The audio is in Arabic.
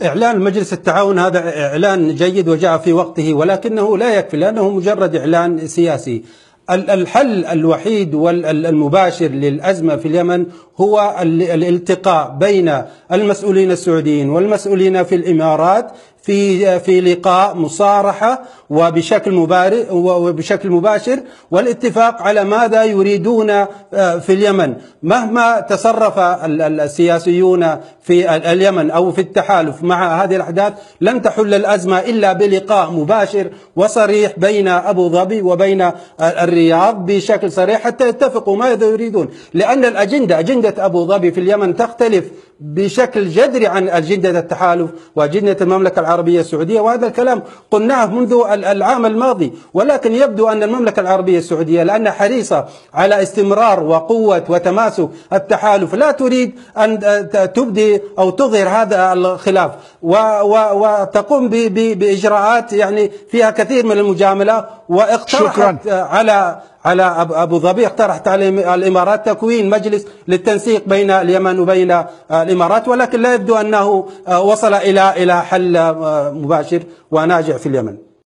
إعلان مجلس التعاون هذا إعلان جيد وجاء في وقته، ولكنه لا يكفي لأنه مجرد إعلان سياسي. الحل الوحيد والمباشر للأزمة في اليمن هو الالتقاء بين المسؤولين السعوديين والمسؤولين في الإمارات في لقاء مصارحة وبشكل مباشر، والاتفاق على ماذا يريدون في اليمن. مهما تصرف السياسيون في اليمن أو في التحالف مع هذه الأحداث لن تحل الأزمة إلا بلقاء مباشر وصريح بين أبو ظبي وبين الرياض بشكل صريح حتى يتفقوا ماذا يريدون، لأن أجندة أبو ظبي في اليمن تختلف بشكل جذري عن أجندة التحالف وأجندة المملكة العربية السعودية، وهذا الكلام قلناه منذ العام الماضي. ولكن يبدو أن المملكة العربية السعودية لأنها حريصة على استمرار وقوة وتماسك التحالف لا تريد أن تبدي أو تظهر هذا الخلاف وتقوم بإجراءات يعني فيها كثير من المجاملة. واقترحت على أبو ظبي، اقترحت على الإمارات تكوين مجلس للتنسيق بين اليمن وبين الإمارات، ولكن لا يبدو أنه وصل إلى حل مباشر وناجع في اليمن.